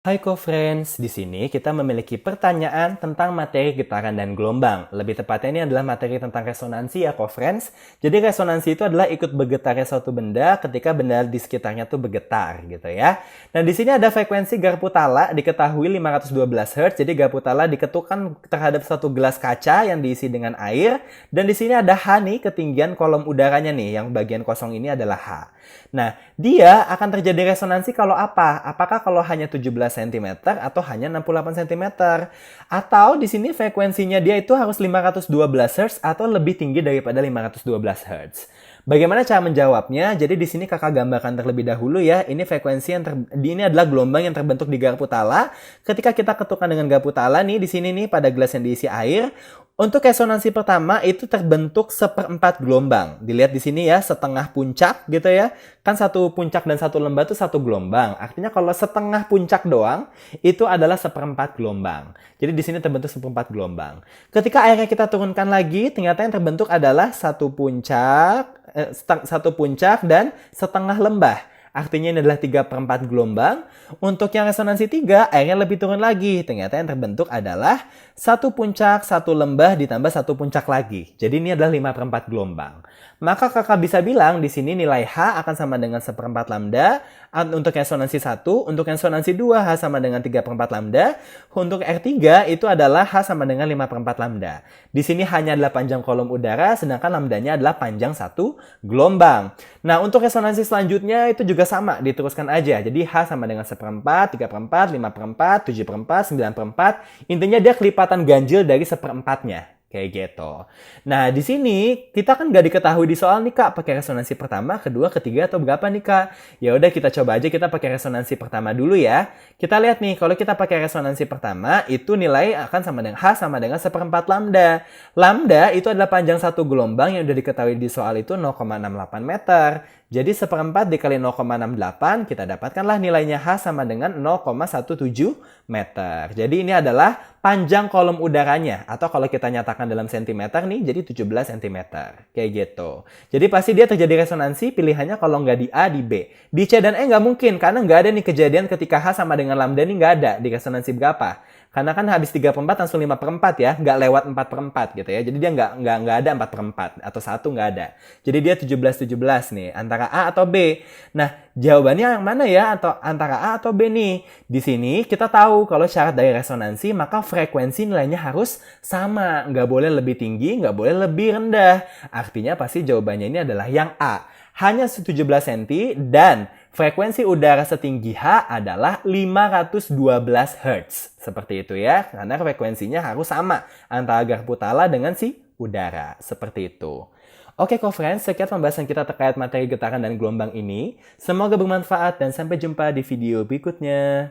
Hai co-friends, di sini kita memiliki pertanyaan tentang materi getaran dan gelombang. Lebih tepatnya ini adalah materi tentang resonansi ya co-friends. Jadi resonansi itu adalah ikut bergetarnya suatu benda ketika benda di sekitarnya tuh bergetar gitu ya. Nah di sini ada frekuensi garpu tala diketahui 512 Hz. Jadi garpu tala diketukkan terhadap satu gelas kaca yang diisi dengan air. Dan di sini ada H nih, ketinggian kolom udaranya nih, yang bagian kosong ini adalah H. Nah, dia akan terjadi resonansi kalau apa? Apakah kalau hanya 17 cm atau hanya 68 cm? Atau di sini frekuensinya dia itu harus 512 Hz atau lebih tinggi daripada 512 Hz? Bagaimana cara menjawabnya? Jadi di sini kakak gambarkan terlebih dahulu ya. Ini frekuensi yang ini adalah gelombang yang terbentuk di garpu tala. Ketika kita ketukkan dengan garpu tala nih di sini nih pada gelas yang diisi air, untuk resonansi pertama itu terbentuk seperempat gelombang. Dilihat di sini ya, setengah puncak gitu ya. Kan satu puncak dan satu lembah itu satu gelombang. Artinya kalau setengah puncak doang, itu adalah seperempat gelombang. Jadi di sini terbentuk seperempat gelombang. Ketika airnya kita turunkan lagi, ternyata yang terbentuk adalah satu puncak dan setengah lembah. Artinya ini adalah 3/4 gelombang. Untuk yang resonansi 3, airnya lebih turun lagi. Ternyata yang terbentuk adalah satu puncak, satu lembah ditambah satu puncak lagi. Jadi ini adalah 5/4 gelombang. Maka kakak bisa bilang di sini nilai H akan sama dengan 1/4 lambda. Untuk resonansi 1, untuk resonansi 2 H sama dengan 3/4 lambda. Untuk R3 itu adalah H sama dengan 5/4 lambda. Di sini hanya adalah panjang kolom udara, sedangkan lambdanya adalah panjang satu gelombang. Nah, untuk resonansi selanjutnya itu juga sama, diteruskan aja. Jadi H sama dengan 1/4, 3/4, 5/4, 7/4, 9/4. Intinya dia kelipatan ganjil dari seperempatnya. Kayak gitu. Nah, di sini kita kan nggak diketahui di soal nih Kak, pakai resonansi pertama, kedua, ketiga, atau berapa nih Kak? Ya udah kita coba aja kita pakai resonansi pertama dulu ya. Kita lihat nih, kalau kita pakai resonansi pertama, itu nilai akan sama dengan H sama dengan 1/4 lambda. Lambda itu adalah panjang satu gelombang yang udah diketahui di soal itu 0,68 meter. Jadi 1/4 dikali 0,68, kita dapatkanlah nilainya H sama dengan 0,17 meter. Jadi ini adalah panjang kolom udaranya. Atau kalau kita nyatakan dalam sentimeter nih, jadi 17 cm. Kayak gitu. Jadi pasti dia terjadi resonansi, pilihannya kalau nggak di A, di B. Di C dan E nggak mungkin, karena nggak ada nih kejadian ketika H sama dengan lambda nih nggak ada di resonansi berapa. Karena kan habis 3/4 langsung 5/4 ya, nggak lewat 4/4 gitu ya. Jadi dia nggak ada 4/4 atau 1 nggak ada. Jadi dia 17-17 nih, antara A atau B. Nah, jawabannya yang mana ya? Atau antara A atau B nih? Di sini kita tahu kalau syarat dari resonansi, maka frekuensi nilainya harus sama. Nggak boleh lebih tinggi, nggak boleh lebih rendah. Artinya pasti jawabannya ini adalah yang A. Hanya 17 cm dan frekuensi udara setinggi H adalah 512 Hz. Seperti itu ya, karena frekuensinya harus sama antara garpu tala dengan si udara. Seperti itu. Oke co-friends, sekian pembahasan kita terkait materi getaran dan gelombang ini. Semoga bermanfaat dan sampai jumpa di video berikutnya.